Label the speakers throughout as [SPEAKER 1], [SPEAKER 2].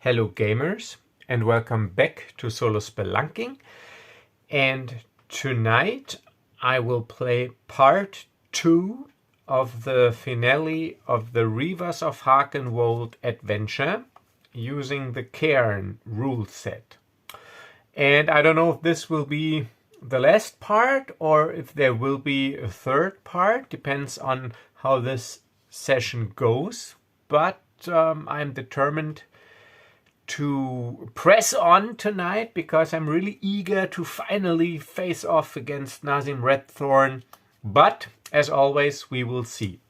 [SPEAKER 1] Hello gamers, and welcome back to Solo Spelunking. And tonight I will play part 2 of the finale of the Reavers of Harkenwold adventure using the Cairn rule set. And I don't know if this will be the last part or if there will be a third part, depends on how this session goes, but I'm determined to press on tonight because I'm really eager to finally face off against Nazim Redthorn, but as always we will see.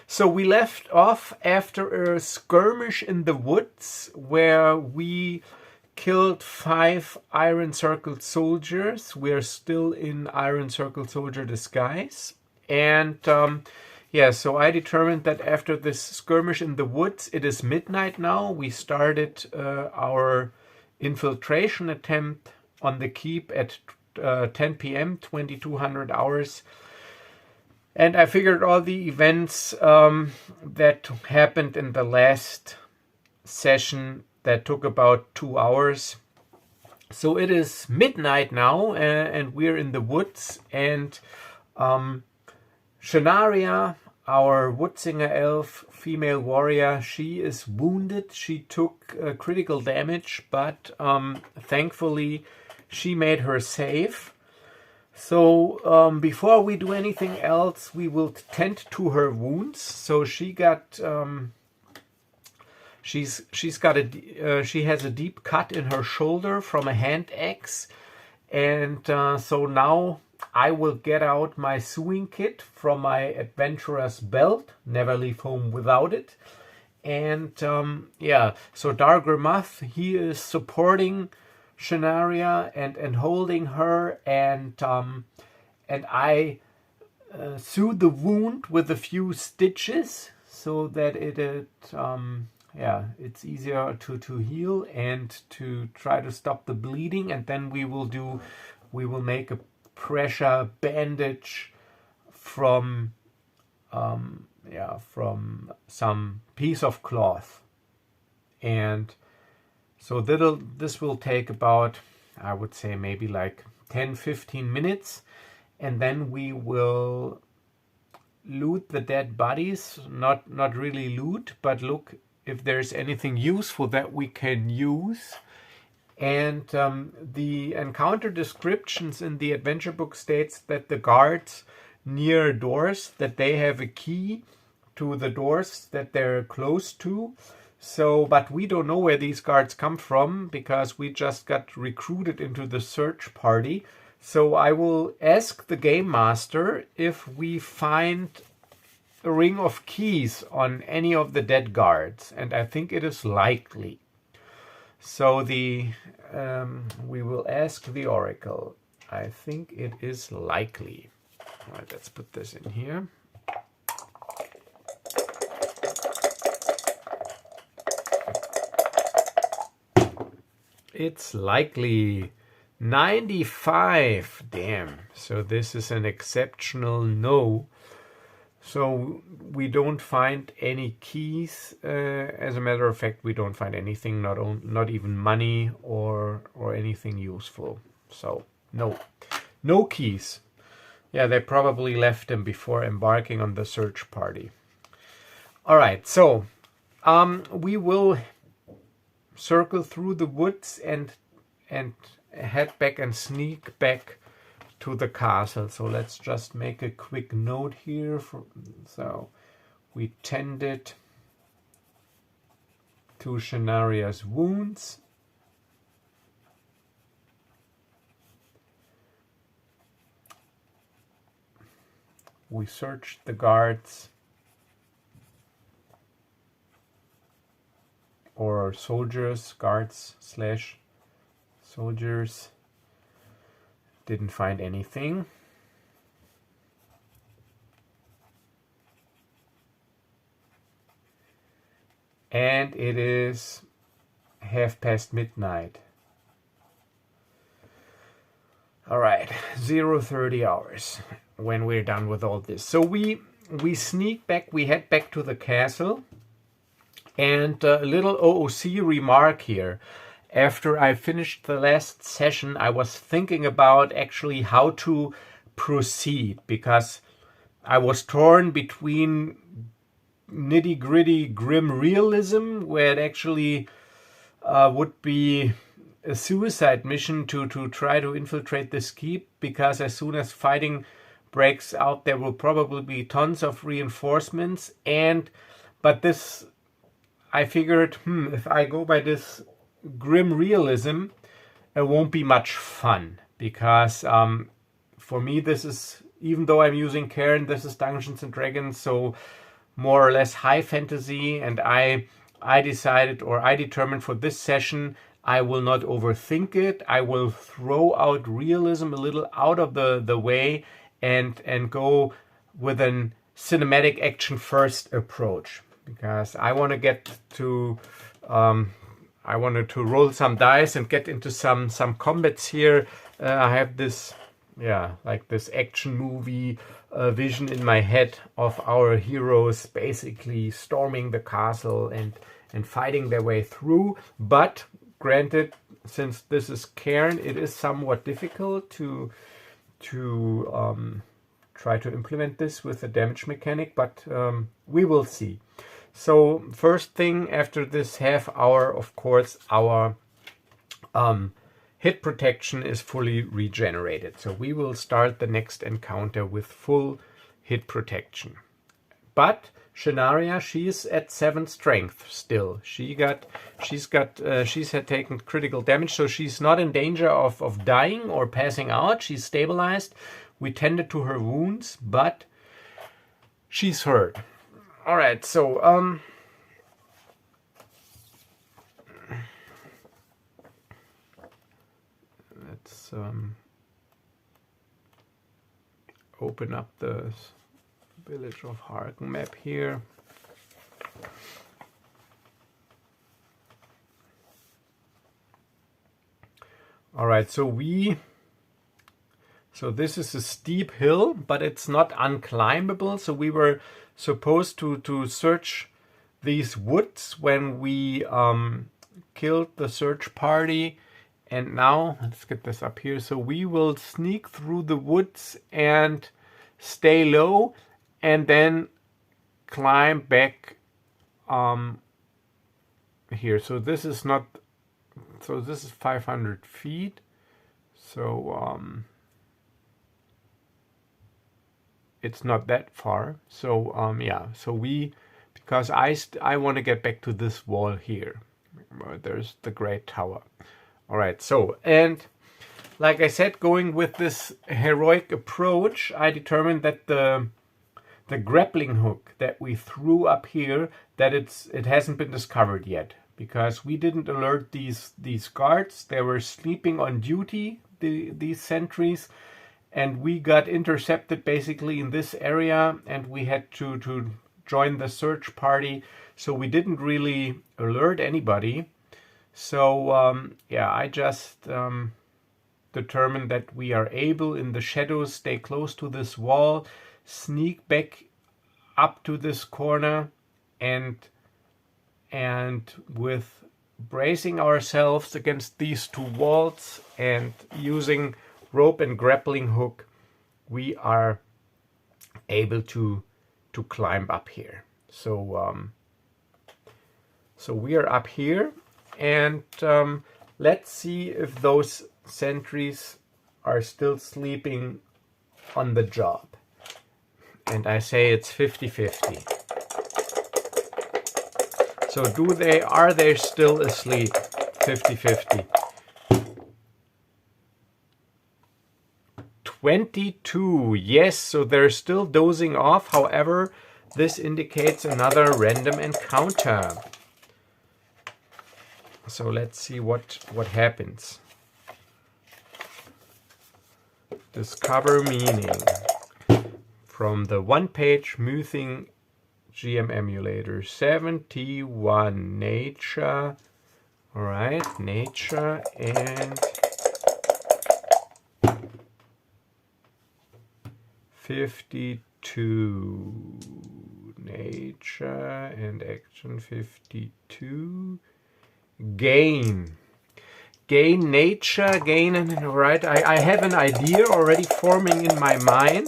[SPEAKER 1] So we left off after a skirmish in the woods where we killed 5 Iron Circle soldiers. We're still in Iron Circle soldier disguise, and yeah, so I determined that after this skirmish in the woods, it is midnight now. We started our infiltration attempt on the keep at 10 p.m., 2200 hours. And I figured all the events that happened in the last session that took about 2 hours. So it is midnight now, and we're in the woods, and Shanaria, our Woodsinger elf female warrior, she is wounded. She took critical damage, but thankfully she made her save. So before we do anything else, we will tend to her wounds. So she got she has a deep cut in her shoulder from a hand axe, and so now I will get out my sewing kit from my adventurer's belt. Never leave home without it. And yeah, so Dargrimath, he is supporting Shanaria and holding her, and I sew the wound with a few stitches so that yeah, it's easier to heal and to try to stop the bleeding. And then we will make a pressure bandage from some piece of cloth, and so this will take about, I would say, maybe like 10-15 minutes, and then we will loot the dead bodies. Not really loot, but look if there's anything useful that we can use. And the encounter descriptions in the adventure book states that the guards near doors, that they have a key to the doors that they're close to. So, but we don't know where these guards come from because we just got recruited into the search party. So I will ask the game master if we find a ring of keys on any of the dead guards, and I think it is likely. So we will ask the Oracle. I think it is likely. All right, let's put this in here. It's likely. 95. Damn. So this is an exceptional no. So we don't find any keys. As a matter of fact, we don't find anything, not even money or anything useful. So no keys. Yeah, they probably left them before embarking on the search party. All right, so we will circle through the woods and head back and sneak back to the castle. So let's just make a quick note here. So we tended to Shanaria's wounds. We searched the guards or soldiers, guards / soldiers. Didn't find anything. And it is midnight. All right, 0:30 hours when we're done with all this. So we sneak back, we head back to the castle, And a little OOC remark here. After I finished the last session, I was thinking about actually how to proceed, because I was torn between nitty-gritty grim realism, where it actually would be a suicide mission to try to infiltrate this keep, because as soon as fighting breaks out, there will probably be tons of reinforcements. But this, I figured, if I go by this grim realism, it won't be much fun, because for me this is, even though I'm using Cairn, this is Dungeons and Dragons, so more or less high fantasy, and I decided, or I determined for this session, I will not overthink it. I will throw out realism a little out of the way and go with an cinematic action first approach, because I want to get to I wanted to roll some dice and get into some combats here. I have this, like this action movie vision in my head of our heroes basically storming the castle and fighting their way through. But granted, since this is Cairn, it is somewhat difficult to try to implement this with a damage mechanic, but we will see. So first thing after this half hour, of course, our hit protection is fully regenerated. So we will start the next encounter with full hit protection. But Shanaria, she's at 7 strength still. She's had taken critical damage, so she's not in danger of dying or passing out. She's stabilized. We tended to her wounds, but she's hurt. All right, so let's open up the Village of Harkenwold map here. All right, so this is a steep hill, but it's not unclimbable. So we were supposed to search these woods when we killed the search party. And now, let's get this up here. So we will sneak through the woods and stay low, and then climb back here. So this is 500 feet. So it's not that far. So so because I want to get back to this wall here. There's the Great Tower. All right, so, and like I said, going with this heroic approach, I determined that the grappling hook that we threw up here, that it hasn't been discovered yet, because we didn't alert these guards. They were sleeping on duty, these sentries, and we got intercepted basically in this area, and we had to join the search party. So we didn't really alert anybody. So I just determined that we are able, in the shadows, stay close to this wall, sneak back up to this corner, and with bracing ourselves against these two walls and using rope and grappling hook, we are able to climb up here. So so we are up here, and let's see if those sentries are still sleeping on the job. And I say it's 50-50. So are they still asleep? 50-50. 22, yes, so they're still dozing off. However, this indicates another random encounter. So let's see what happens. Discover meaning. From the one-page Mything GM emulator. 71 nature. Alright, nature, and 52 52. Nature and action 52. Gain. Gain nature, gain, and right. I have an idea already forming in my mind.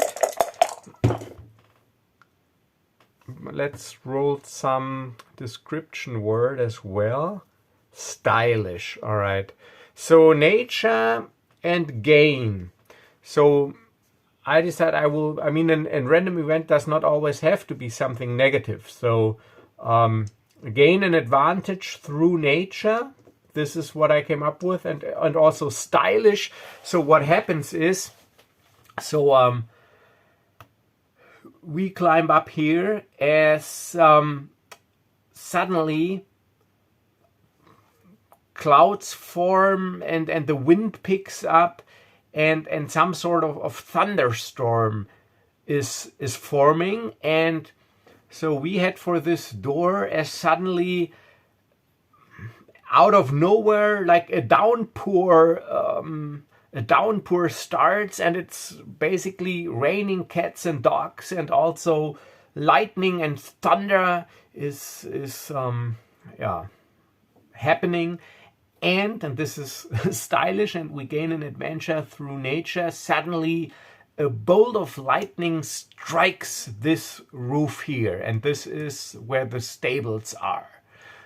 [SPEAKER 1] Let's roll some description word as well. Stylish. All right. So nature and gain. So I decided I mean, a random event does not always have to be something negative. So gain an advantage through nature. This is what I came up with, and also stylish. So what happens is, so we climb up here as suddenly clouds form and the wind picks up and some sort of thunderstorm is forming, and so we head for this door as suddenly out of nowhere, like a downpour starts, and it's basically raining cats and dogs, and also lightning and thunder is happening, and this is stylish, and we gain an adventure through nature. Suddenly a bolt of lightning strikes this roof here, and this is where the stables are.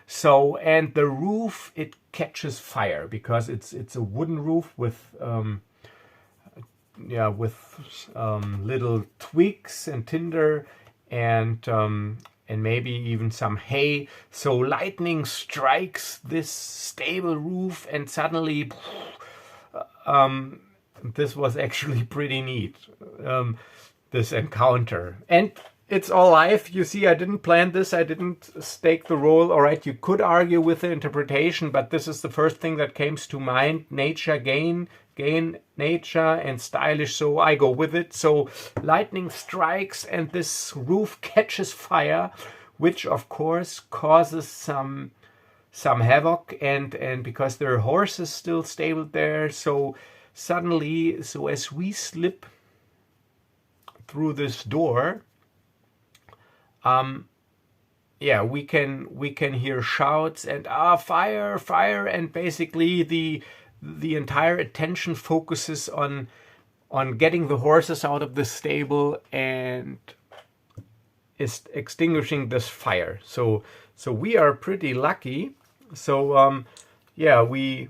[SPEAKER 1] So, and the roof, it catches fire because it's a wooden roof with little twigs and tinder and maybe even some hay. So lightning strikes this stable roof, and suddenly this was actually pretty neat, this encounter. And it's all live. You see, I didn't plan this. I didn't stake the role. All right, you could argue with the interpretation, but this is the first thing that came to mind. Nature, gain nature, and stylish. So I go with it. So lightning strikes, and this roof catches fire, which of course causes some havoc. And because there are horses still stabled there, so suddenly, so as we slip through this door, we can hear shouts and fire, and basically the entire attention focuses on getting the horses out of the stable and is extinguishing this fire. So we are pretty lucky. So we,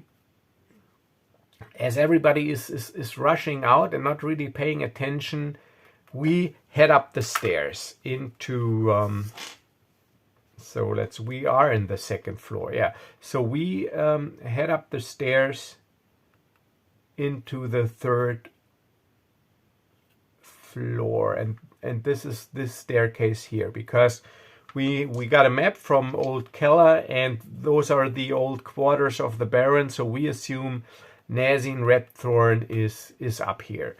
[SPEAKER 1] as everybody is rushing out and not really paying attention, we head up the stairs into we are in the second floor. So we head up the stairs into the third floor, and this is this staircase here, because we got a map from old Keller, and those are the old quarters of the Baron, so we assume Nazin Redthorn is up here.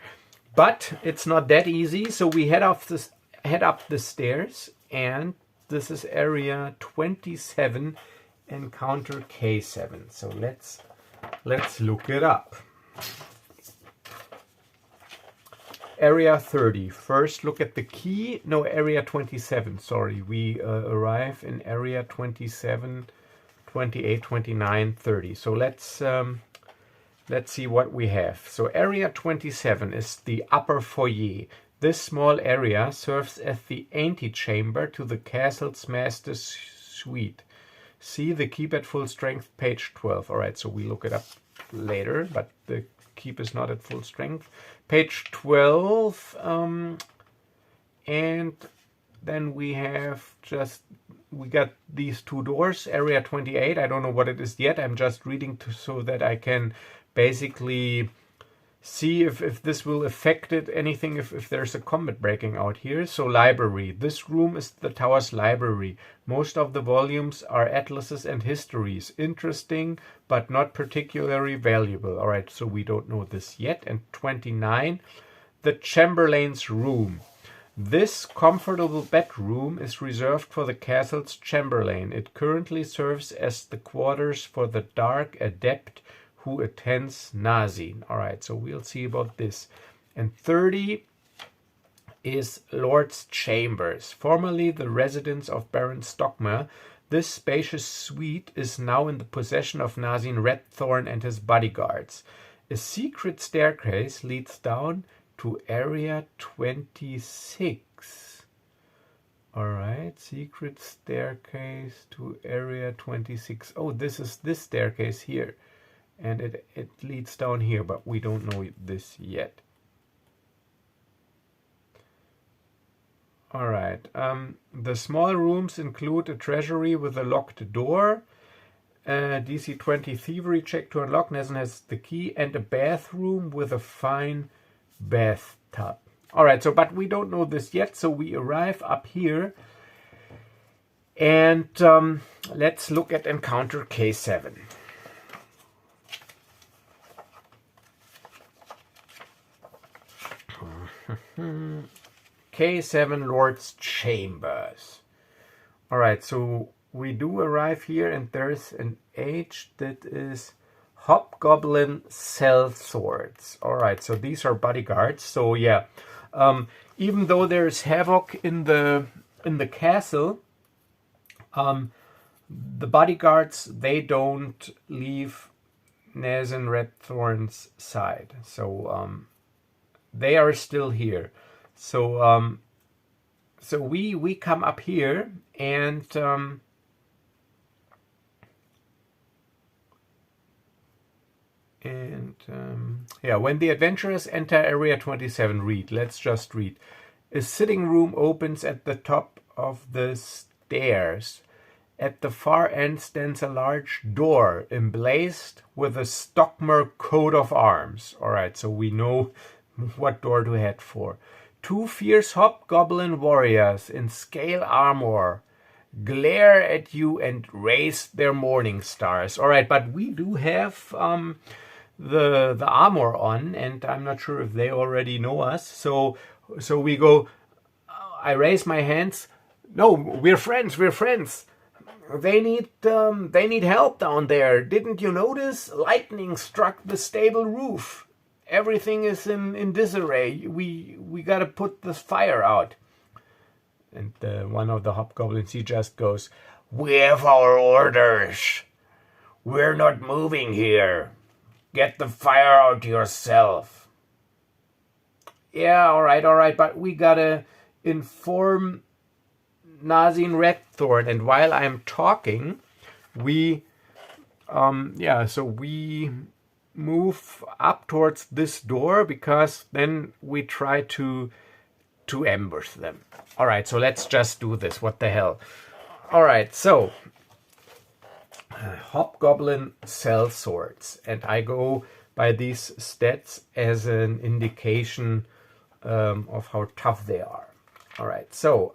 [SPEAKER 1] But it's not that easy, so we head up the stairs, and this is area 27, encounter K7. So let's look it up. Area 30. First, look at the key. No, area 27. Sorry, we arrive in area 27, 28, 29, 30. So let's see what we have. So area 27 is the upper foyer. This small area serves as the antechamber to the castle's master suite. See the keep at full strength, page 12. All right, so we look it up later, but the keep is not at full strength. Page 12, and then we got these two doors. Area 28, I don't know what it is yet. I'm just reading so that I can basically see if this will affect it, anything, if there's a combat breaking out here. So library. This room is the tower's library. Most of the volumes are atlases and histories. Interesting, but not particularly valuable. All right, so we don't know this yet. And 29, the Chamberlain's room. This comfortable bedroom is reserved for the castle's Chamberlain. It currently serves as the quarters for the Dark Adept who attends Nazin. All right, so we'll see about this. And 30 is Lord's Chambers, formerly the residence of Baron Stockmer. This spacious suite is now in the possession of Nazin Redthorn and his bodyguards. A secret staircase leads down to Area 26. Alright, secret staircase to Area 26. Oh, this is this staircase here. And it leads down here, but we don't know this yet. Alright, the small rooms include a treasury with a locked door, DC 20 thievery check to unlock, Nazin has the key, and a bathroom with a fine bathtub. Alright, so but we don't know this yet, so we arrive up here, and let's look at encounter K7. K7 Lord's Chambers. Alright, so we do arrive here and there's an H that is Hobgoblin Sellswords. Alright, so these are bodyguards. So yeah, even though there's havoc in the castle, the bodyguards, they don't leave Nazin Redthorn's side. So they are still here. So so we come up here and yeah, when the adventurers enter Area 27, read. Let's just read. A sitting room opens at the top of the stairs. At the far end stands a large door emblazed with a Stockmer coat of arms. All right, so we know what door to head for. 2 fierce hobgoblin warriors in scale armor glare at you and raise their morning stars. All right, but we do have the armor on, and I'm not sure if they already know us. So we go. I raise my hands. No, we're friends. We're friends. They need help down there. Didn't you notice? Lightning struck the stable roof. Everything is in disarray. We gotta put this fire out. And one of the hobgoblins, he just goes, "We have our orders. We're not moving here. Get the fire out yourself." Yeah, all right, but we gotta inform Nazin Redthorn. And while I'm talking, we move up towards this door, because then we try to ambush them. All right, so let's just do this. What the hell? All right, so Hobgoblin Sellswords, and I go by these stats as an indication of how tough they are. All right, so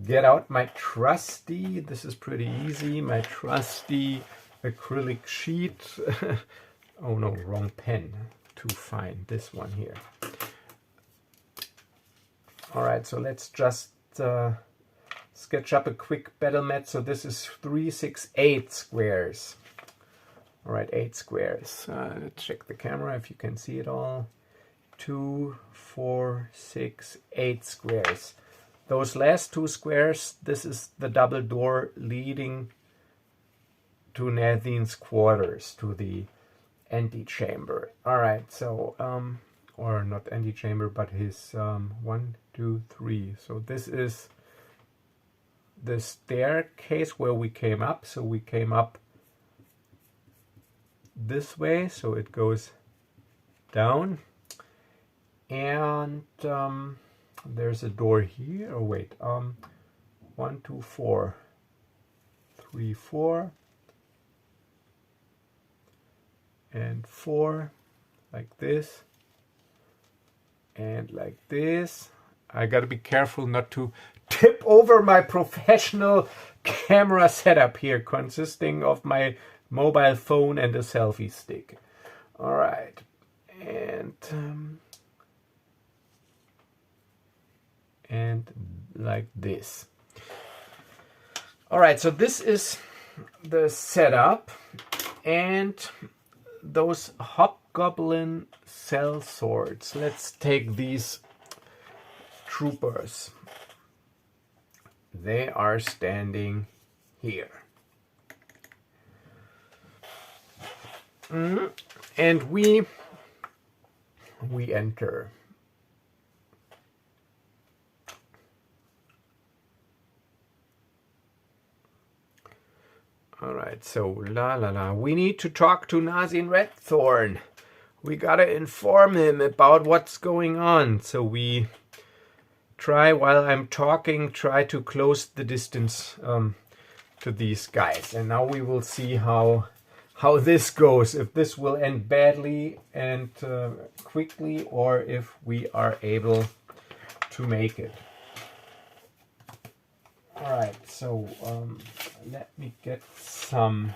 [SPEAKER 1] get out my trusty, this is pretty easy, my trusty acrylic sheet. Oh no, wrong pen. Too fine. This one here. Alright, so let's just sketch up a quick battle mat. So this is 3, 6, 8 squares. Alright, 8 squares. Let's check the camera if you can see it all. 2, 4, 6, 8 squares. Those last 2 squares, this is the double door leading to Nazin's quarters, to the antechamber. Alright, so, or not antechamber, but his 1, 2, 3. So this is the staircase where we came up. So we came up this way, so it goes down. And there's a door here. Oh, wait. 1, 2, 4. 3, 4. And 4, like this, and like this. I gotta be careful not to tip over my professional camera setup here, consisting of my mobile phone and a selfie stick. All right, and like this. All right, so this is the setup, and those Hobgoblin Sellswords. Let's take these troopers. They are standing here. And we enter. All right, so we need to talk to Nazin Redthorn. We gotta inform him about what's going on. So we try, while I'm talking, try to close the distance to these guys. And now we will see how this goes, if this will end badly and quickly, or if we are able to make it. All right, so let me get some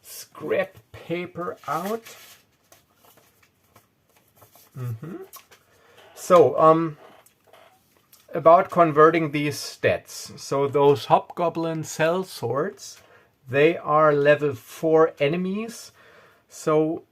[SPEAKER 1] scrap paper out. So, about converting these stats. So those Hobgoblin Cell Swords, they are level 4 enemies. So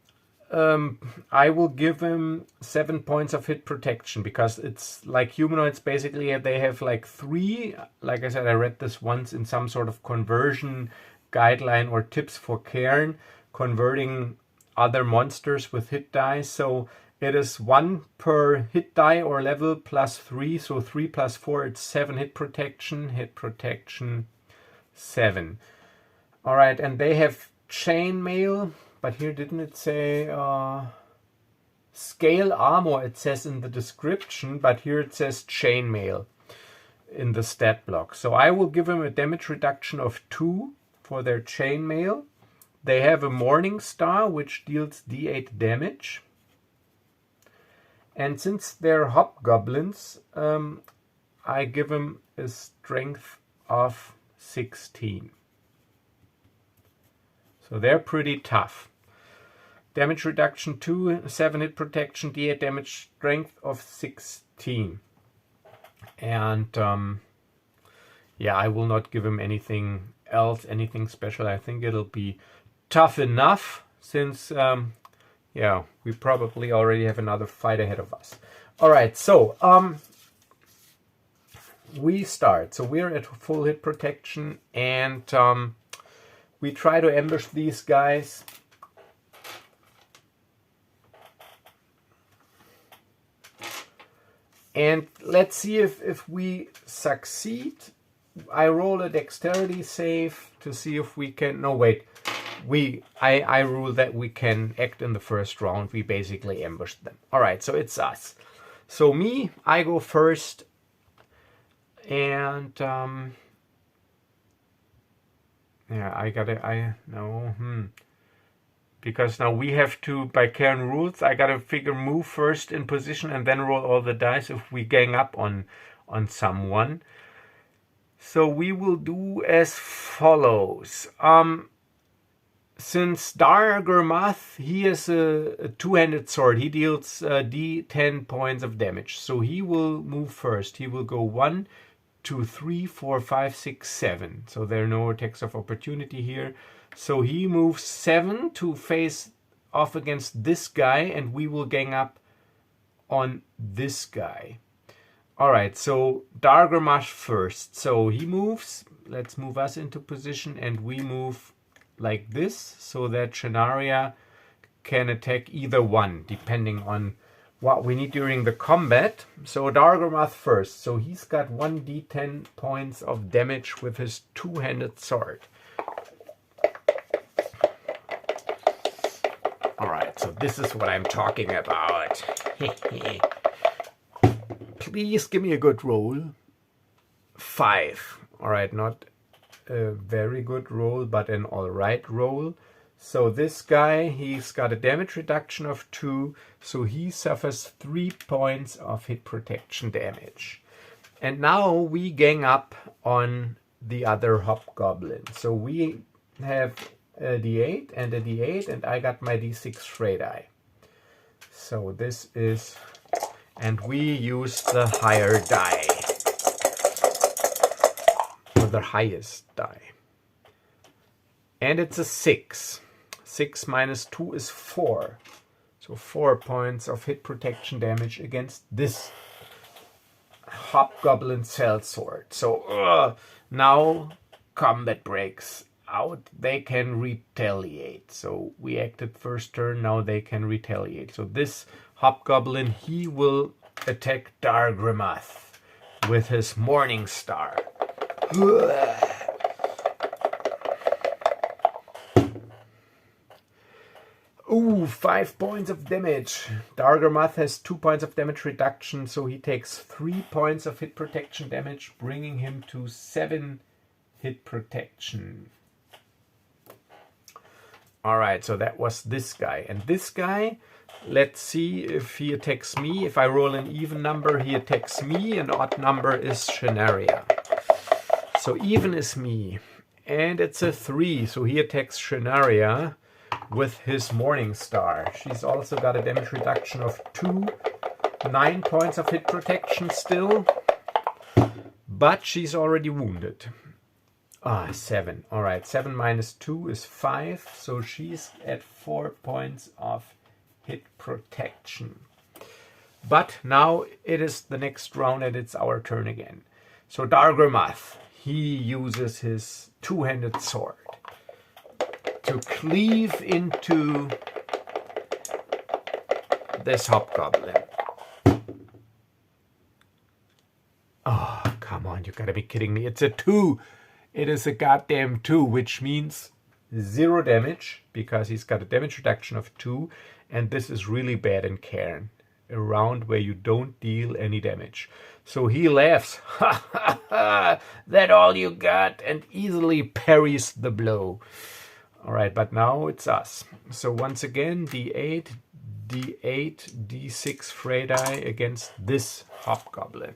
[SPEAKER 1] I will give him 7 points of hit protection, because it's like humanoids basically, they have like 3. Like I said, I read this once in some sort of conversion guideline or tips for Cairn, converting other monsters with hit die. So it is 1 per hit die or level plus 3. So 3 plus 4, it's 7 hit protection 7. All right, and they have chainmail, but here didn't it say scale armor? It says in the description, but here it says chainmail in the stat block. So I will give them a damage reduction of 2 for their chainmail. They have a Morning Star, which deals d8 damage. And since they're hobgoblins, I give them a strength of 16. So they're pretty tough. Damage reduction 2, 7 hit protection, d8 damage, strength of 16. And yeah, I will not give him anything else, anything special. I think it'll be tough enough, since yeah, we probably already have another fight ahead of us. All right, so we start. So we're at full hit protection, and we try to ambush these guys. And let's see if we succeed. I roll a dexterity save to see if we can... No, wait. I rule that we can act in the first round. We basically ambushed them. All right, so it's us. So I go first. And... yeah, because now we have to, by Cairn rules, I gotta figure move first in position and then roll all the dice if we gang up on someone. So we will do as follows. Since Dargurmath, he has a two-handed sword, he deals d10 points of damage. So he will move first. He will go 1, 2, 3, 4, 5, 6, 7. So there are no attacks of opportunity here. So he moves 7 to face off against this guy, and we will gang up on this guy. All right, so Dargurmath first. So he moves. Let's move us into position, and we move like this, so that Shanaria can attack either one, depending on what we need during the combat. So Dargurmath first. So he's got 1d10 points of damage with his two-handed sword. Alright, so this is what I'm talking about. Please give me a good roll. 5. Alright, not a very good roll, but an alright roll. So this guy, he's got a damage reduction of 2, so he suffers 3 points of hit protection damage. And now we gang up on the other hobgoblin. So we have a d8 and a d8, and I got my d6 Frey die. So this is, and we use the higher die, or the highest die. And it's a 6. 6 minus 2 is 4. So 4 points of hit protection damage against this Hobgoblin Sellsword. So now combat breaks out. They can retaliate. So we acted first turn, now they can retaliate. So this Hobgoblin, he will attack Dargramath with his Morning Star. Ooh, 5 points of damage. Dargramath has 2 points of damage reduction, so he takes 3 points of hit protection damage, bringing him to 7 hit protection. Alright, so that was this guy. And this guy, let's see if he attacks me. If I roll an even number, he attacks me. An odd number is Shanaria. So even is me. And it's a 3, so he attacks Shanaria with his Morning Star. She's also got a damage reduction of 2, 9 points of hit protection still, but she's already wounded. 7. Alright, 7 minus 2 is 5, so she's at 4 points of hit protection. But now it is the next round and it's our turn again. So Dargramath, he uses his two-handed sword to cleave into this Hobgoblin. Oh, come on, you gotta be kidding me. It's a 2. It is a goddamn 2, which means 0 damage, because he's got a damage reduction of 2, and this is really bad in Cairn, a round where you don't deal any damage. So he laughs, ha ha ha, that all you got, and easily parries the blow. Alright, but now it's us. So once again, D8, D8, D6 fray die against this Hobgoblin.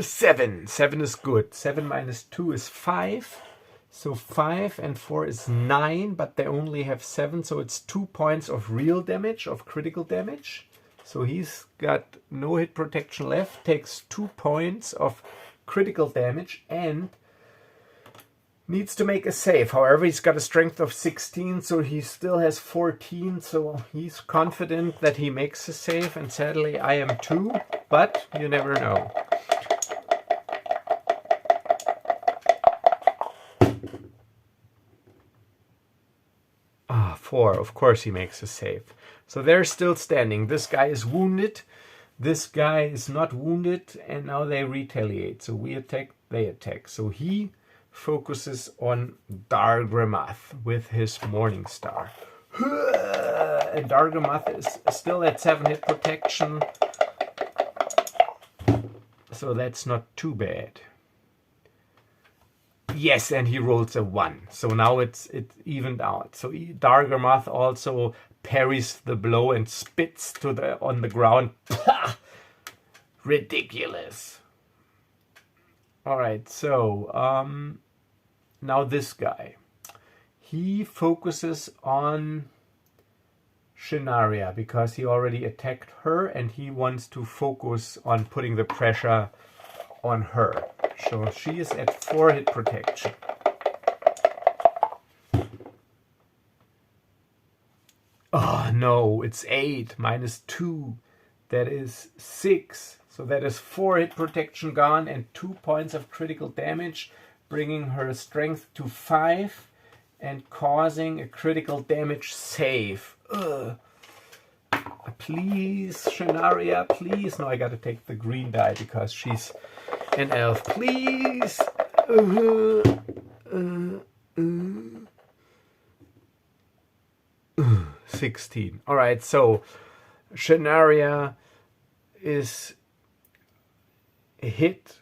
[SPEAKER 1] 7. 7 is good. 7 minus 2 is 5. So 5 and 4 is 9, but they only have 7, so it's 2 points of real damage, of critical damage. So he's got no hit protection left, takes 2 points of critical damage and needs to make a save. However, he's got a strength of 16, so he still has 14, so he's confident that he makes a save, and sadly I am too, but you never know. Ah, 4, of course he makes a save. So they're still standing. This guy is wounded, this guy is not wounded, and now they retaliate. So we attack, they attack. So he focuses on Dargramath with his Morning Star. And Dargramath is still at 7 hit protection, so that's not too bad. Yes, and he rolls a 1, so now it's evened out. So Dargramath also parries the blow and spits on the ground. Ridiculous. Alright, so now this guy. He focuses on Shanaria because he already attacked her and he wants to focus on putting the pressure on her. So she is at 4 hit protection. Oh no, it's 8 minus 2. That is 6. So that is 4 hit protection gone and 2 points of critical damage, bringing her strength to 5 and causing a critical damage save. Ugh. Please, Shanaria, please. No, I gotta take the green die because she's an elf. Please. 16. Alright, so Shanaria is hit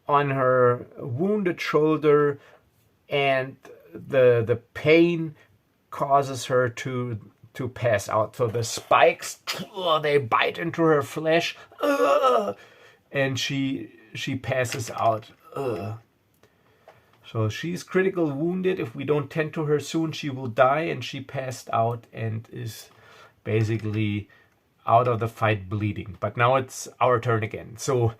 [SPEAKER 1] on her wounded shoulder and the pain causes her to pass out. So the spikes, they bite into her flesh, and she passes out. So she's critical wounded. If we don't tend to her soon, she will die, and she passed out and is basically out of the fight bleeding. But now it's our turn again. So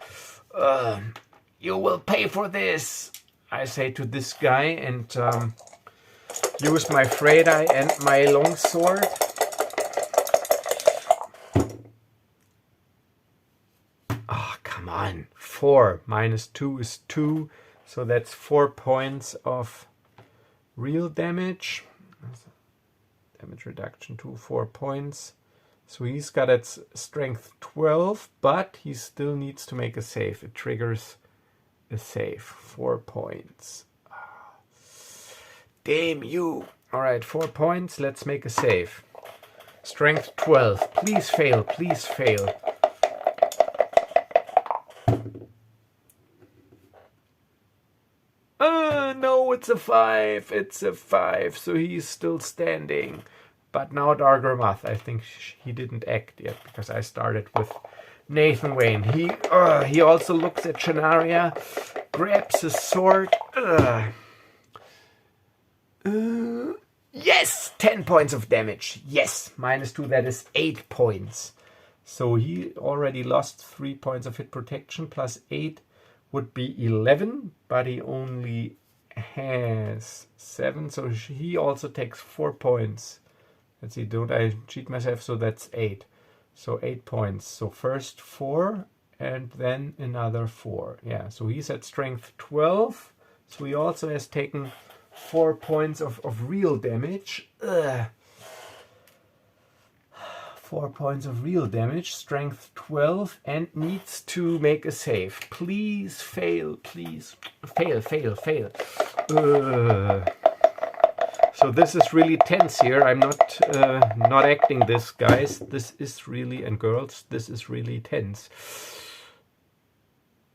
[SPEAKER 1] you will pay for this, I say to this guy, and use my Freydai and my longsword. Oh, come on. 4 minus 2 is 2. So that's 4 points of real damage. Damage reduction to 4 points. So he's got its strength 12, but he still needs to make a save. It triggers a save. 4 points. Damn you. Alright, 4 points. Let's make a save. Strength 12. Please fail. Please fail. No, it's a 5. It's a 5. So he's still standing. But now Dargramath, I think he didn't act yet because I started with Nathan Wayne. He also looks at Shanaria, grabs his sword. Yes, 10 points of damage. Yes, minus 2, that is 8 points. So he already lost 3 points of hit protection, plus 8 would be 11, but he only has 7, so he also takes 4 points. Let's see, don't I cheat myself? So that's 8. So 8 points. So first 4 and then another 4. Yeah, so he's at strength 12. So he also has taken 4 points of real damage. 4 points of real damage, strength 12, and needs to make a save. Please fail, please. Fail, fail, fail. So this is really tense here. I'm not acting this, guys. This is really, and girls, this is really tense.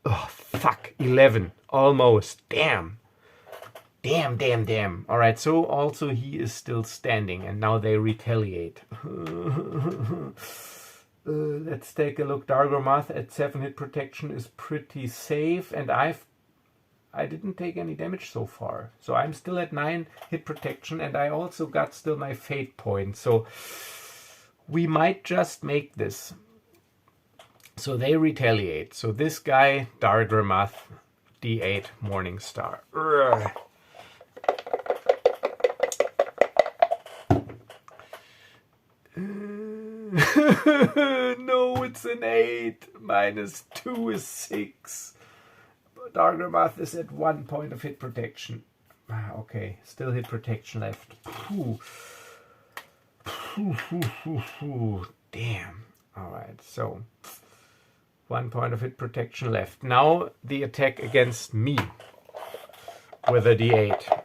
[SPEAKER 1] Oh, fuck. 11. Almost. Damn. Damn, damn, damn. All right, so also he is still standing, and now they retaliate. Let's take a look. Dargramath at 7 hit protection is pretty safe, and I didn't take any damage so far. So I'm still at 9 hit protection, and I also got still my fate point. So we might just make this. So they retaliate. So this guy, Dargramath, D8 Morningstar. No, it's an 8. Minus 2 is 6. Dargramath is at 1 point of hit protection. Okay, still hit protection left. Damn. Alright, so 1 point of hit protection left. Now the attack against me with a D8.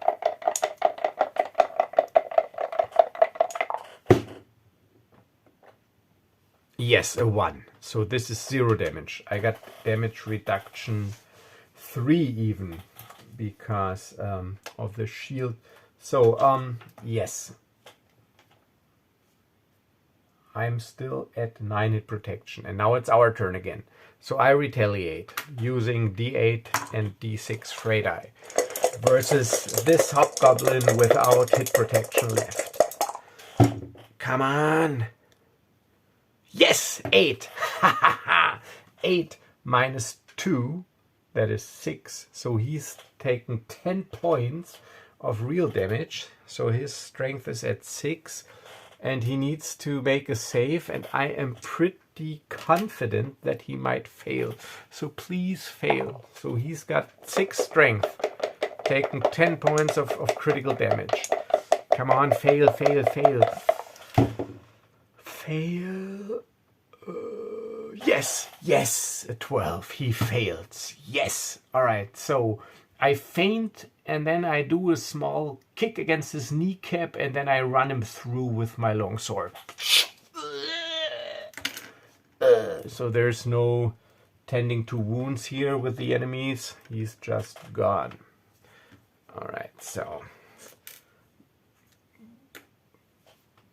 [SPEAKER 1] Yes, a 1. So this is 0 damage. I got damage reduction 3 even because of the shield. So yes, I'm still at 9 hit protection, and now it's our turn again. So I retaliate using D8 and D6 Freydai versus this hobgoblin without hit protection left. Come on. Yes, 8. 8 minus 2. That is 6. So he's taken 10 points of real damage. So his strength is at 6. And he needs to make a save. And I am pretty confident that he might fail. So please fail. So he's got 6 strength. Taking 10 points of critical damage. Come on, fail, fail, fail. Fail. Yes, yes, a 12. He fails. Yes. All right. So I feint, and then I do a small kick against his kneecap, and then I run him through with my longsword. So there's no tending to wounds here with the enemies. He's just gone. All right. So.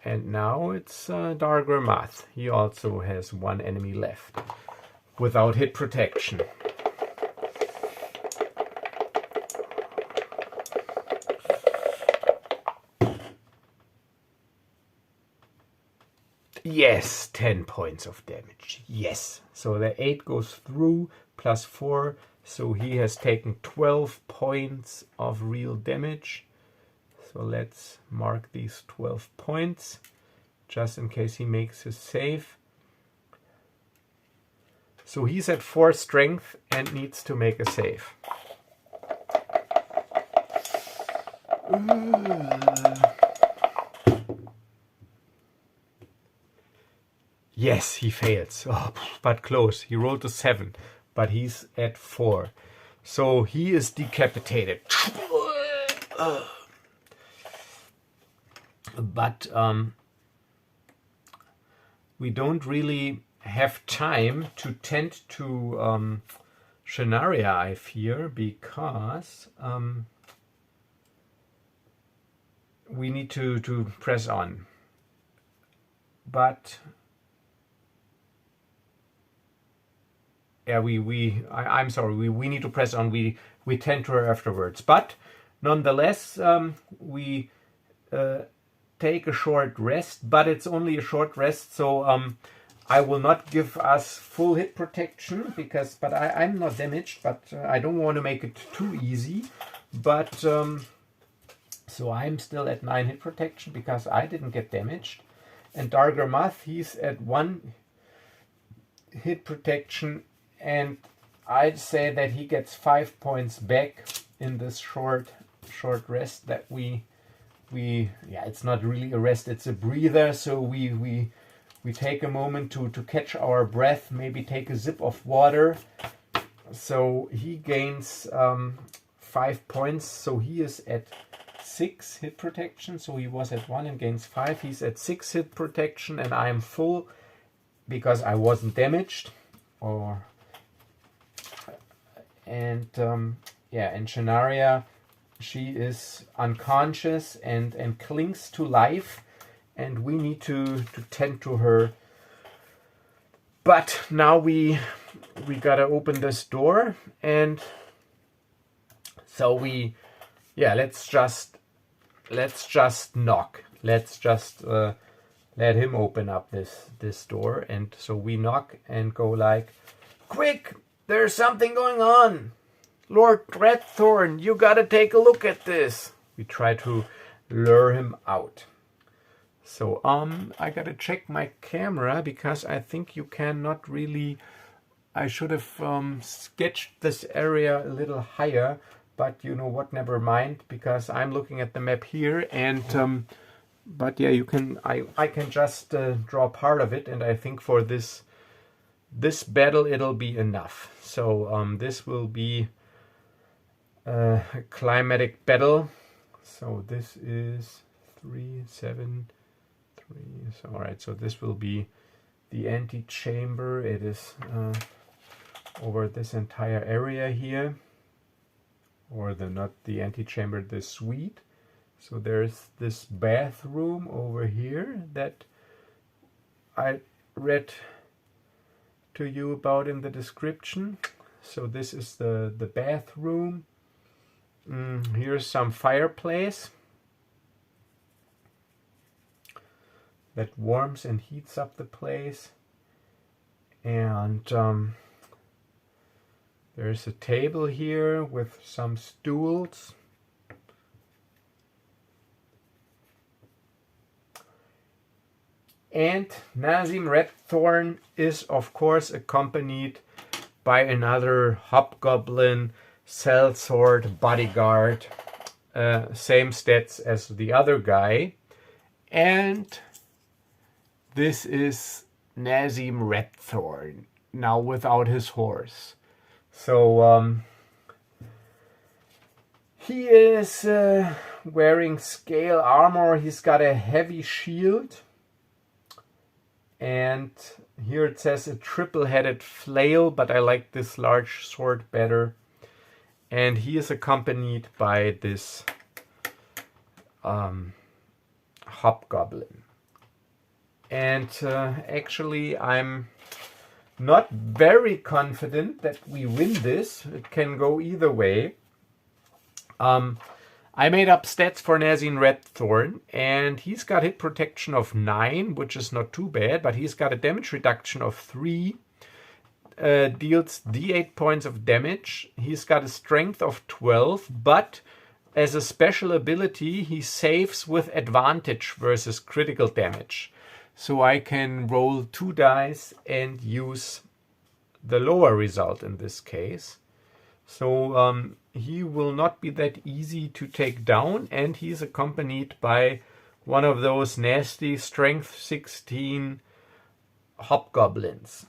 [SPEAKER 1] And now it's Dargramath. He also has 1 enemy left without hit protection. Yes, 10 points of damage. Yes. So the 8 goes through plus 4. So he has taken 12 points of real damage. So let's mark these 12 points, just in case he makes his save. So he's at 4 strength and needs to make a save. Yes, he fails. Oh, but close. He rolled a 7, but he's at 4. So he is decapitated. But we don't really have time to tend to Shanaria, I fear, because we need to press on. But yeah, I'm sorry, we need to press on. We tend to her afterwards. But nonetheless, we take a short rest, but it's only a short rest, so I will not give us full hit protection, but I'm not damaged, but I don't want to make it too easy. But so I'm still at 9 hit protection because I didn't get damaged. And Dargarmath, he's at 1 hit protection, and I'd say that he gets 5 points back in this short rest that we it's not really a rest, it's a breather. So we take a moment to catch our breath, maybe take a sip of water. So he gains 5 points, so he is at 6 hit protection. So he was at 1 and gains 5. He's at 6 hit protection, and I'm full because I wasn't damaged. And Shanaria, she is unconscious and clings to life, and we need to tend to her. But now we gotta open this door, and so let's just knock. Let's just let him open up this door. And so we knock and go like, quick, there's something going on. Lord Redthorn, you gotta take a look at this. We try to lure him out. So I gotta check my camera because I think you cannot really. I should have sketched this area a little higher, but you know what? Never mind, because I'm looking at the map here, and but yeah, you can. I can just draw part of it, and I think for this battle it'll be enough. So this will be a climatic battle. So this is 3, 7, 3. So, all right. So this will be the antechamber. It is over this entire area here, or not the antechamber, the suite. So there's this bathroom over here that I read to you about in the description. So this is the bathroom. Here's some fireplace that warms and heats up the place, and there's a table here with some stools. And Nazim Redthorn is of course accompanied by another hobgoblin sellsword bodyguard, same stats as the other guy, and this is Nazim Redthorn now without his horse. So he is wearing scale armor. He's got a heavy shield, and here it says a triple-headed flail, but I like this large sword better. And he is accompanied by this hobgoblin. And actually I'm not very confident that we win this. It can go either way. I made up stats for Nazim Redthorn, and he's got hit protection of 9, which is not too bad, but he's got a damage reduction of 3. Deals d8 points of damage. He's got a strength of 12, but as a special ability, he saves with advantage versus critical damage. So I can roll 2 dice and use the lower result in this case. So he will not be that easy to take down, and he's accompanied by one of those nasty strength 16 hobgoblins.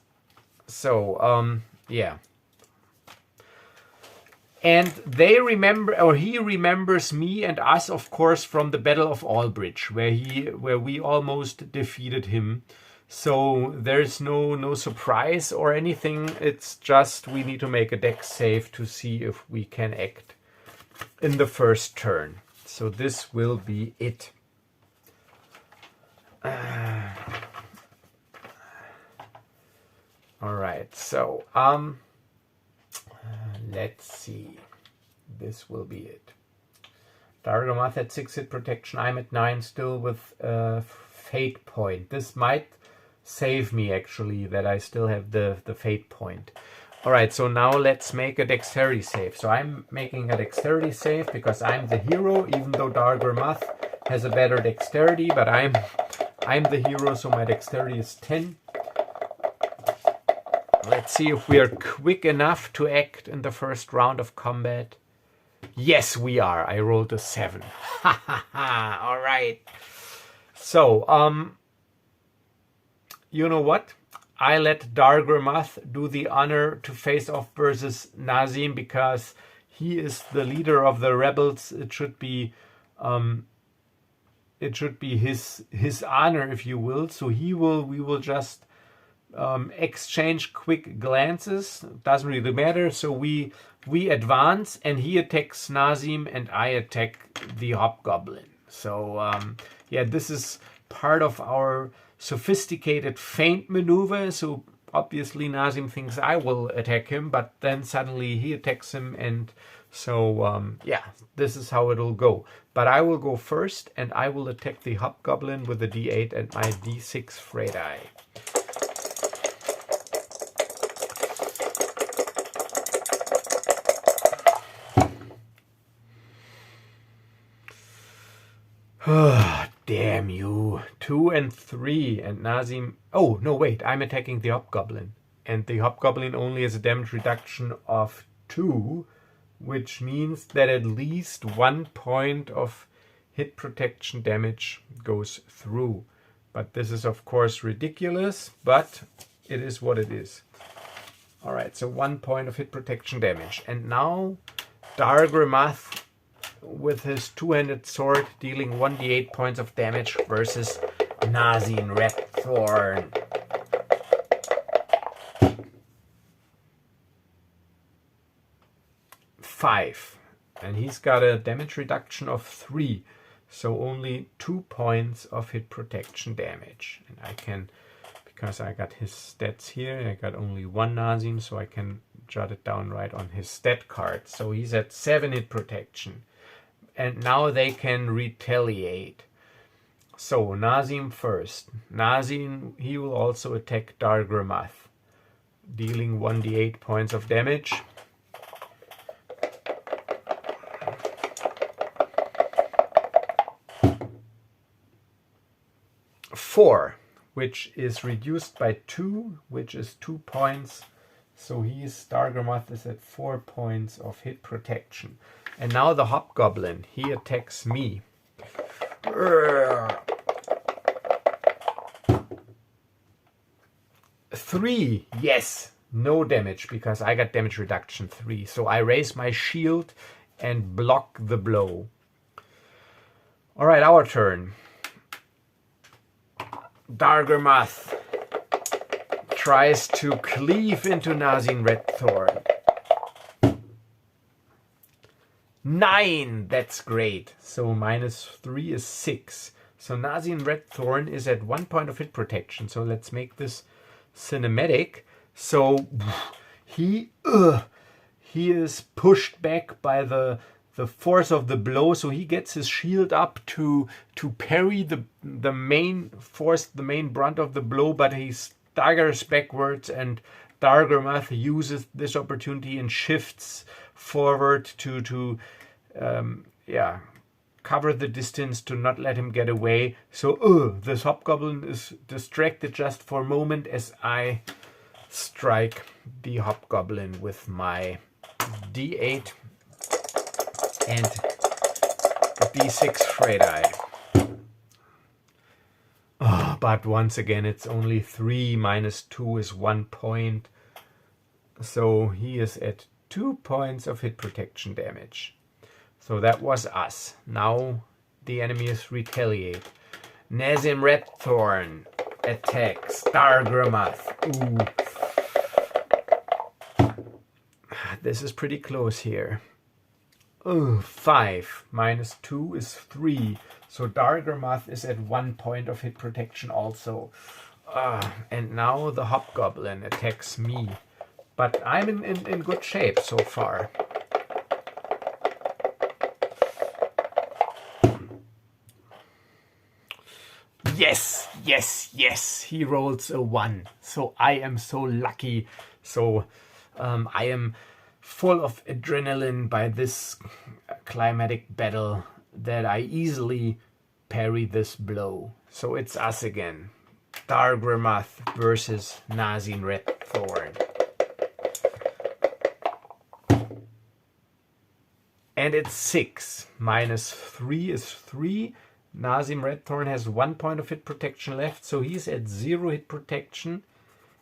[SPEAKER 1] So yeah. And they remember, or he remembers me and us, of course, from the Battle of Albridge, where we almost defeated him. So there's no surprise or anything. It's just we need to make a dex save to see if we can act in the first turn. So this will be it. All right. So let's see. This will be it. Dargomath at 6 hit protection. I'm at 9 still with fate point. This might save me, actually, that I still have the fate point. Alright, so now let's make a dexterity save. So I'm making a dexterity save because I'm the hero, even though Dargomath has a better dexterity, but I'm the hero, so my dexterity is 10. Let's see if we are quick enough to act in the first round of combat. Yes, we are. I rolled a 7. Ha ha ha. Alright. So, you know what? I let Dargomath do the honor to face off versus Nazim because he is the leader of the rebels. It should be his honor, if you will. So we will just exchange quick glances. Doesn't really matter. So we advance, and he attacks Nazim, and I attack the hobgoblin. So yeah, this is part of our sophisticated feint maneuver. So obviously Nazim thinks I will attack him, but then suddenly he attacks him, and so yeah, this is how it'll go. But I will go first, and I will attack the hobgoblin with a d8 and my d6 fray die. Damn you. 2 and 3, and Nazim... Oh, no, wait, I'm attacking the hobgoblin. And the hobgoblin only has a damage reduction of 2, which means that at least 1 point of hit protection damage goes through. But this is, of course, ridiculous, but it is what it is. Alright, so 1 point of hit protection damage. And now Dargomath with his two-handed sword dealing 1d8 points of damage versus Nazim Redthorn. Five. And he's got a damage reduction of 3. So only 2 points of hit protection damage. And I can, because I got his stats here, I got only 1 Nazim, so I can jot it down right on his stat card. So he's at 7 hit protection. And now they can retaliate. So Nazim first. Nazim, he will also attack Dargomath, dealing 1d8 points of damage. Four, which is reduced by 2, which is 2 points. So Dargomath is at 4 points of hit protection. And now the hobgoblin, he attacks me. 3, yes, no damage, because I got damage reduction 3. So I raise my shield and block the blow. Alright, our turn. Dargomath tries to cleave into Nazim Redthorn. 9, that's great. So -3 is 6. So Nazim Redthorn is at 1 point of hit protection. So let's make this cinematic. So he is pushed back by the force of the blow. So he gets his shield up to parry the main force, the main brunt of the blow, but he staggers backwards, and Dargomath uses this opportunity and shifts forward to yeah, cover the distance to not let him get away. So this hobgoblin is distracted just for a moment as I strike the hobgoblin with my d8 and d6 Frey die. Oh, but once again, it's only 3 minus 2 is 1 point. So he is at 2 points of hit protection damage. So that was us. Now the enemies retaliate. Nazim Redthorn attacks Dargramath. Ooh. This is pretty close here. 5 minus 2 is 3. So Dargramath is at 1 point of hit protection also. And now the hobgoblin attacks me. But I'm in good shape so far. Yes, yes, yes. He rolls a 1. So I am so lucky. So I am full of adrenaline by this climatic battle that I easily parry this blow. So it's us again. Dargramath versus Nazim Redthorn. And it's 6. Minus 3 is 3. Nazim Redthorn has 1 point of hit protection left, so he's at 0 hit protection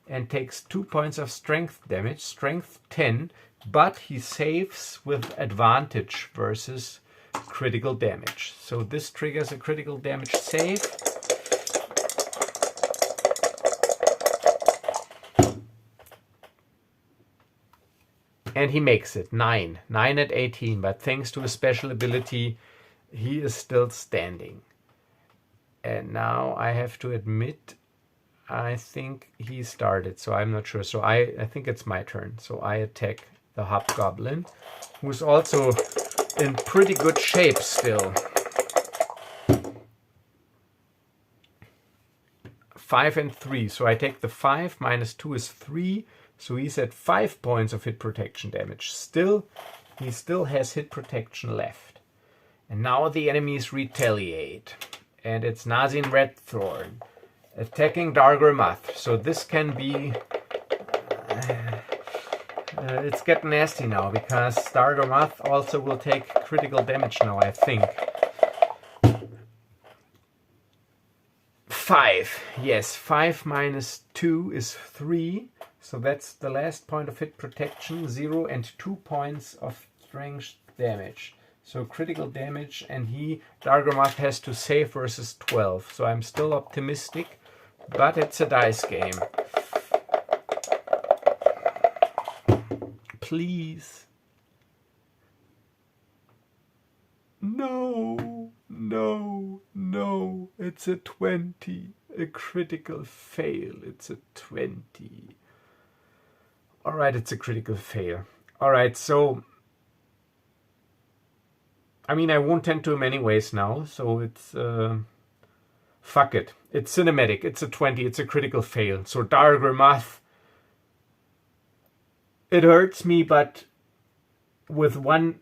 [SPEAKER 1] and takes 2 points of strength damage, strength 10, but he saves with advantage versus critical damage. So this triggers a critical damage save. And he makes it, 9. 9 at 18, but thanks to a special ability, he is still standing. And now I have to admit, I think he started, so I'm not sure. So I think it's my turn. So I attack the hobgoblin, who's also in pretty good shape still. 5 and 3. So I take the 5 minus 2 is 3. So he's at 5 points of hit protection damage. He still has hit protection left. And now the enemies retaliate. And it's Nazim Redthorn attacking Dargramath. So this can be... it's getting nasty now, because Dargramath also will take critical damage now, I think. 5. Yes, 5 minus 2 is 3. So that's the last point of hit protection. 0 and 2 points of strength damage. So critical damage, and Dargramath has to save versus 12. So I'm still optimistic, but it's a dice game. Please. No, no, no. It's a 20. A critical fail. It's a 20. Alright, it's a critical fail. Alright, so... I mean, I won't tend to him anyways now, so it's... fuck it. It's cinematic. It's a 20. It's a critical fail. So Dargramath... It hurts me, but with one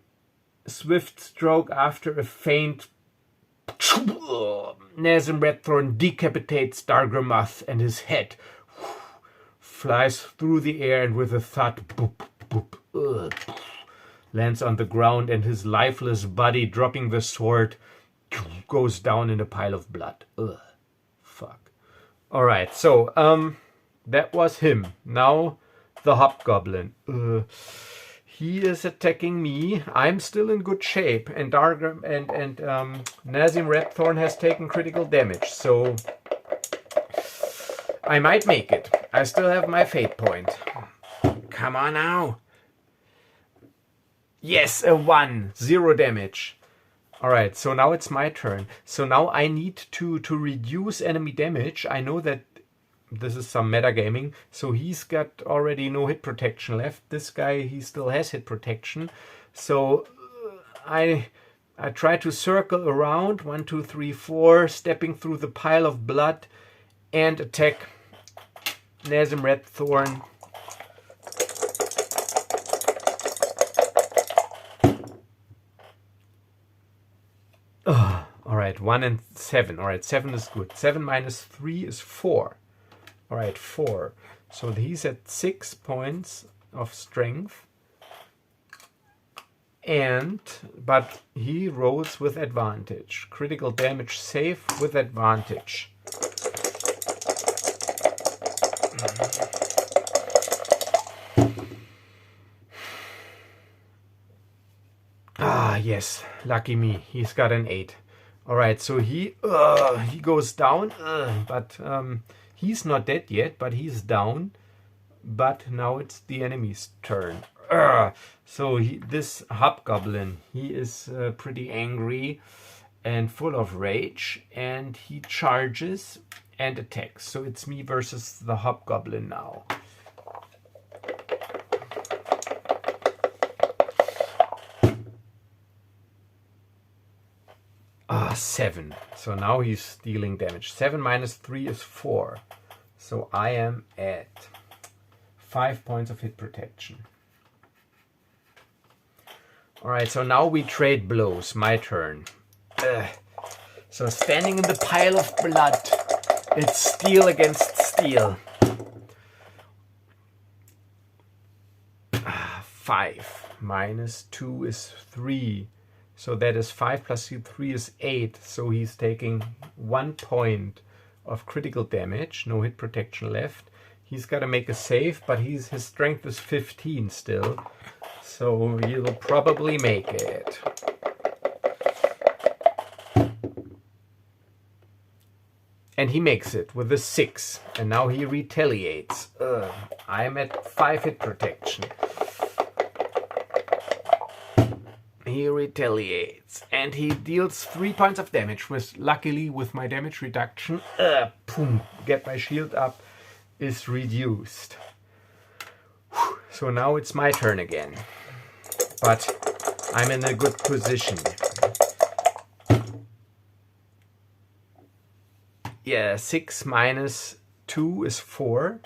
[SPEAKER 1] swift stroke after a feint, Nazim Redthorn decapitates Dargramath, and his head flies through the air, and with a thud, boop, boop, lands on the ground, and his lifeless body, dropping the sword, goes down in a pile of blood. Fuck. Alright, so, that was him. Now, the hobgoblin. He is attacking me. I'm still in good shape, and Nazim Redthorn has taken critical damage, so I might make it. I still have my fate point. Come on now. Yes, a 1. 0 damage. Alright, so now it's my turn. So now I need to reduce enemy damage. I know that this is some metagaming. So he's got already no hit protection left. This guy, he still has hit protection. So I try to circle around. 1, 2, 3, 4. Stepping through the pile of blood. And attack Nazim Redthorn. right, 1 and 7. All right, 7 is good. 7 minus 3 is 4. All right, 4. So he's at 6 points of strength. But he rolls with advantage. Critical damage save with advantage. Ah, yes, lucky me. He's got an 8. All right, so he goes down, but he's not dead yet, but he's down. But now it's the enemy's turn. So this hobgoblin, he is pretty angry and full of rage, and he charges and attacks. So it's me versus the hobgoblin now. 7. So now he's dealing damage. 7 minus 3 is 4. So I am at 5 points of hit protection. Alright, so now we trade blows. My turn. So standing in the pile of blood, it's steel against steel. 5 minus 2 is 3. So that is 5 plus 3 is 8. So he's taking 1 point of critical damage. No hit protection left. He's got to make a save, but his strength is 15 still. So he'll probably make it. And he makes it with a 6. And now he retaliates. I'm at 5 hit protection. He retaliates and he deals 3 points of damage. Luckily, with my damage reduction, boom, get my shield up, is reduced. So now it's my turn again. But I'm in a good position. Yeah, 6 minus 2 is 4.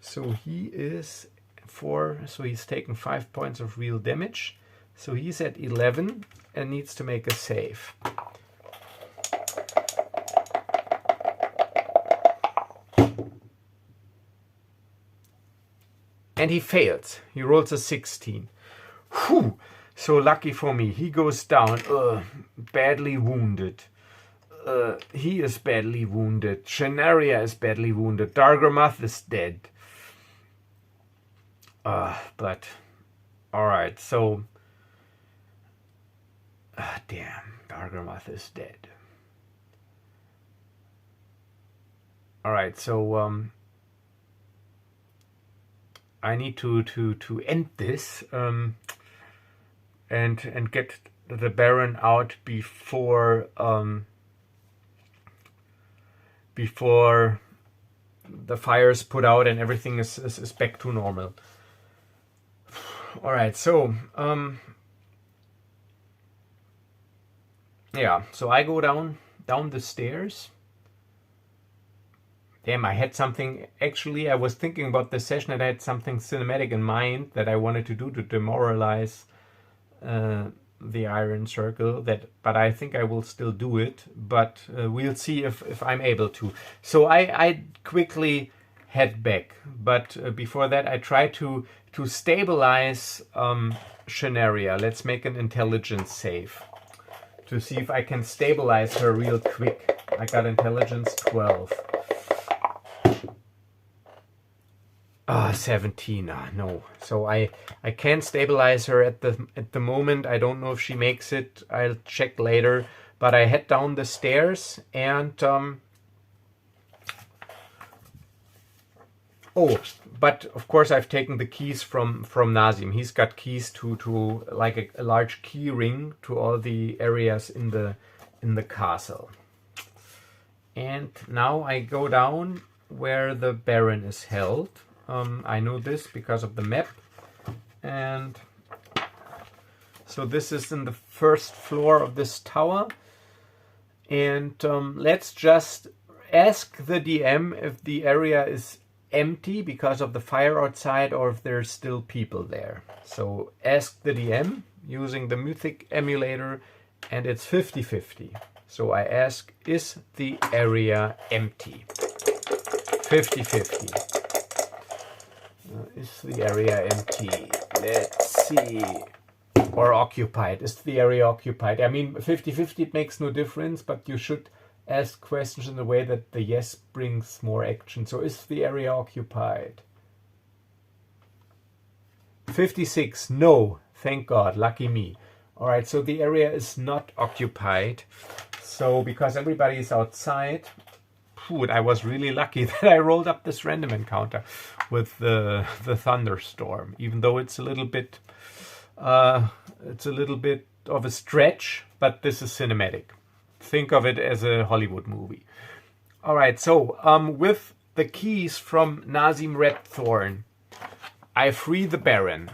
[SPEAKER 1] So he is 4. So he's taken 5 points of real damage. So he's at 11 and needs to make a save. And he fails. He rolls a 16. Whew. So lucky for me. He goes down. Badly wounded. He is badly wounded. Shanaria is badly wounded. Dargamoth is dead. But... Alright, so... damn, Dargamoth is dead. Alright, so I need to end this and get the Baron out before before the fire's put out and everything is back to normal. Alright, so yeah, so I go down the stairs. Damn, I had something, actually I was thinking about this session and I had something cinematic in mind that I wanted to do to demoralize the Iron Circle, but I think I will still do it, but we'll see if I'm able to. So I quickly head back, but before that I try to stabilize Shanaria. Let's make an intelligence save to see if I can stabilize her real quick. I got intelligence 12. 17. No. So I can't stabilize her at the moment. I don't know if she makes it. I'll check later. But I head down the stairs and but of course I've taken the keys from Nazim. He's got keys to like a large key ring to all the areas in the castle. And now I go down where the Baron is held. I know this because of the map. And so this is in the first floor of this tower. And let's just ask the DM if the area is empty because of the fire outside or if there's still people there. So ask the DM using the Mythic emulator, and it's 50-50. So I ask, is the area empty? 50-50. Is the area empty? Let's see. Or occupied. Is the area occupied? I mean, 50-50, it makes no difference, but you should ask questions in a way that the yes brings more action. So is the area occupied? 56, no. Thank God, lucky me. All right, so the area is not occupied. So because everybody is outside, I was really lucky that I rolled up this random encounter with the thunderstorm, even though it's a little bit of a stretch, but this is cinematic. Think of it as a Hollywood movie. All right, so with the keys from Nazim Redthorn, I free the Baron.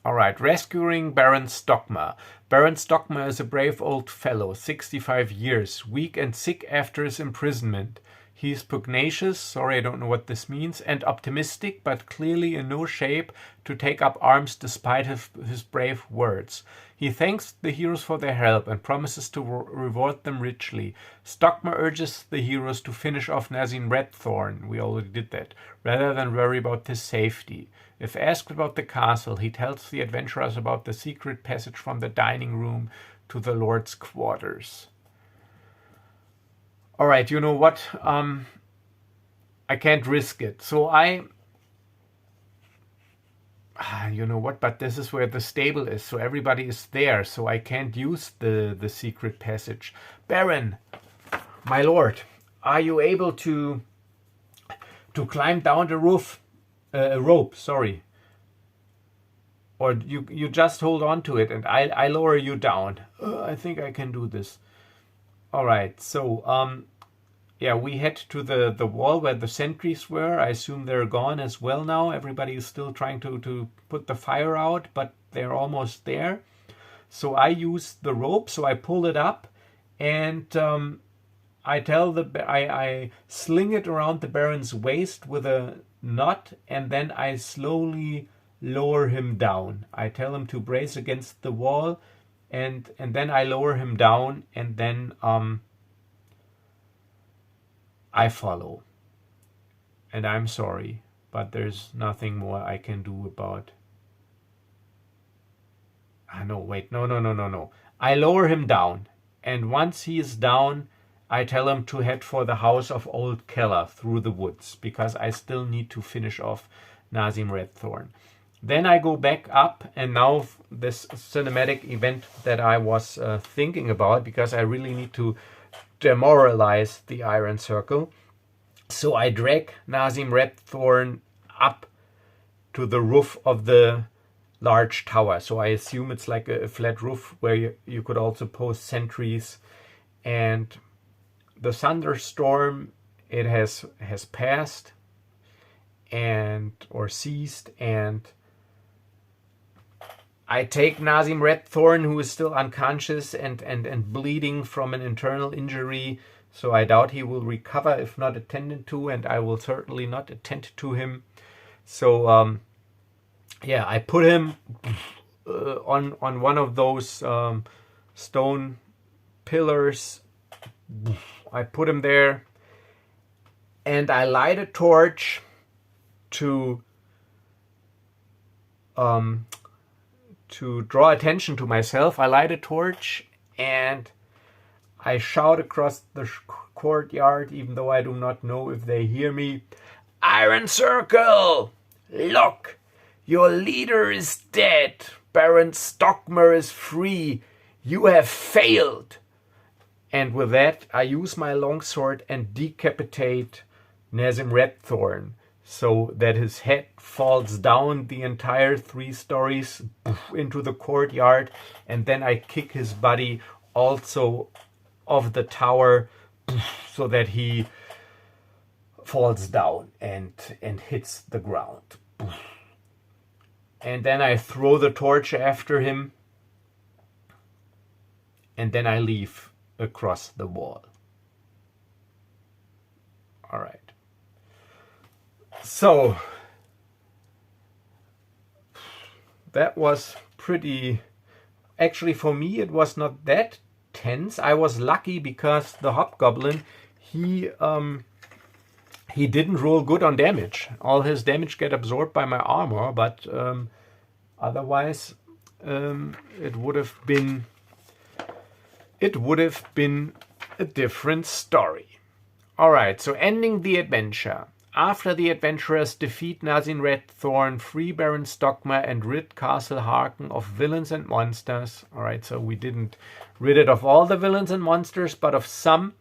[SPEAKER 1] All right, rescuing Baron Stockmar. Baron Stockmar is a brave old fellow, 65 years, weak and sick after his imprisonment. He is pugnacious, sorry I don't know what this means, and optimistic, but clearly in no shape to take up arms despite his brave words. He thanks the heroes for their help and promises to reward them richly. Stockmar urges the heroes to finish off Nazim Redthorn, we already did that, rather than worry about his safety. If asked about the castle, he tells the adventurers about the secret passage from the dining room to the Lord's quarters. All right, you know what? I can't risk it. So you know what? But this is where the stable is, so everybody is there. So I can't use the secret passage. Baron, my lord, are you able to climb down the roof? Rope, sorry. Or you just hold on to it and I lower you down. I think I can do this. All right, so yeah, we head to the wall where the sentries were. I assume they're gone as well now. Everybody is still trying to put the fire out, but they're almost there. So I use the rope, so I pull it up, and I sling it around the Baron's waist with a knot, and then I slowly lower him down. I tell him to brace against the wall, and then I lower him down, and then I follow. And I'm sorry, but there's nothing more I can do about... no, wait, no. I lower him down, and once he is down, I tell him to head for the house of Old Keller through the woods, because I still need to finish off Nazim Redthorn. Then I go back up, and now this cinematic event that I was thinking about, because I really need to demoralize the Iron Circle. So I drag Nazim Redthorn up to the roof of the large tower. So I assume it's like a flat roof where you could also post sentries. And the thunderstorm, it has passed or ceased, and I take Nazim Redthorn, who is still unconscious and bleeding from an internal injury, so I doubt he will recover if not attended to, and I will certainly not attend to him. So yeah, I put him on one of those stone pillars. I put him there, and I light a torch to draw attention to myself. I light a torch and I shout across the courtyard, even though I do not know if they hear me. Iron Circle! Look! Your leader is dead. Baron Stockmar is free. You have failed. And with that, I use my longsword and decapitate Nazim Redthorn, so that his head falls down the entire 3 stories into the courtyard, and then I kick his body also off the tower so that he falls down and hits the ground. And then I throw the torch after him, and then I leave across the wall. All right. So that was pretty actually for me it was not that tense. I was lucky because the Hobgoblin, he didn't roll good on damage. All his damage get absorbed by my armor, but otherwise it would have been a different story. Alright, so ending the adventure. After the adventurers defeat Nazin Redthorn, free Baron Stockmar, and rid Castle Harken of villains and monsters. Alright, so we didn't rid it of all the villains and monsters, but of some.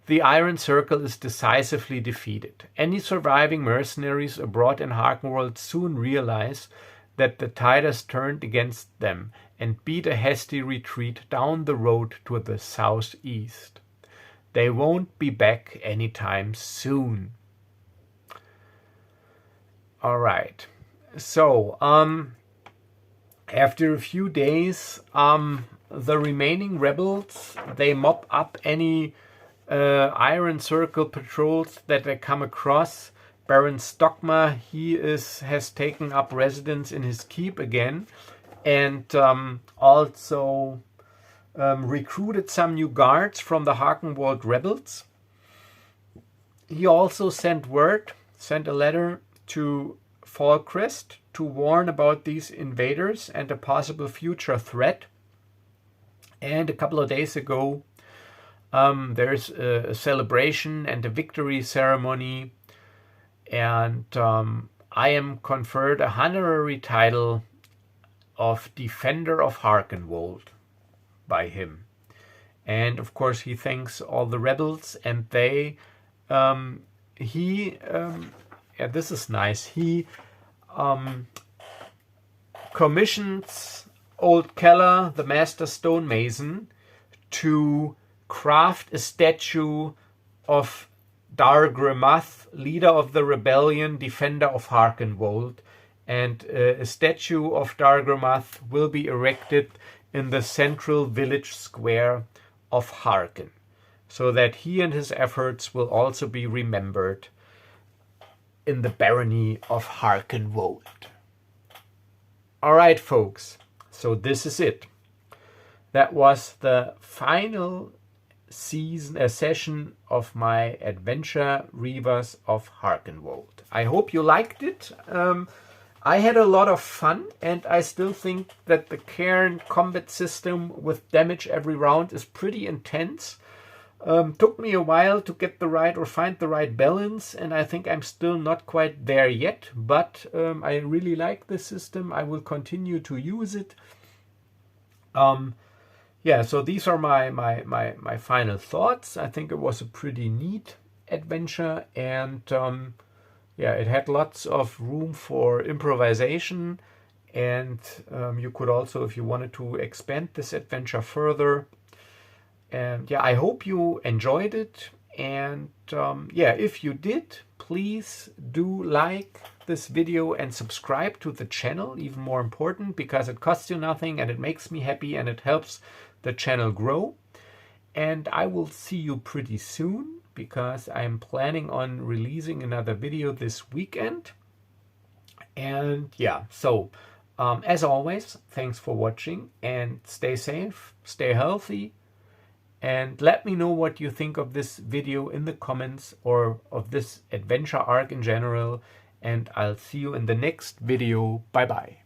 [SPEAKER 1] The Iron Circle is decisively defeated. Any surviving mercenaries abroad in Harkenwold soon realize that the tide has turned against them and beat a hasty retreat down the road to the southeast. They won't be back anytime soon. Alright, so after a few days, the remaining rebels, they mop up any Iron Circle patrols that they come across. Baron Stockmar, he has taken up residence in his keep again, and also recruited some new guards from the Harkenwold rebels. He also sent a letter to Falcrest to warn about these invaders and a possible future threat. And a couple of days ago, there's a celebration and a victory ceremony, and I am conferred a honorary title of Defender of Harkenwold by him. And of course he thanks all the rebels, and they yeah, this is nice. He commissions old Keller, the master stonemason, to craft a statue of Dargremath, leader of the rebellion, defender of Harkenwold. And a statue of Dargremath will be erected in the central village square of Harken, so that he and his efforts will also be remembered in the barony of Harkenwold. Alright folks, so this is it. That was the final session of my adventure, Reavers of Harkenwold. I hope you liked it. I had a lot of fun, and I still think that the Cairn combat system with damage every round is pretty intense. Took me a while to get the right or find the right balance, and I think I'm still not quite there yet, but I really like this system. I will continue to use it. Yeah, so these are my final thoughts. I think it was a pretty neat adventure, and yeah, it had lots of room for improvisation, and you could also, if you wanted to expand this adventure further. And yeah, I hope you enjoyed it, and yeah, if you did, please do like this video and subscribe to the channel. Even more important, because it costs you nothing and it makes me happy and it helps the channel grow. And I will see you pretty soon, because I'm planning on releasing another video this weekend. And yeah, so as always, thanks for watching, and stay safe, stay healthy, and let me know what you think of this video in the comments, or of this adventure arc in general, and I'll see you in the next video. Bye bye.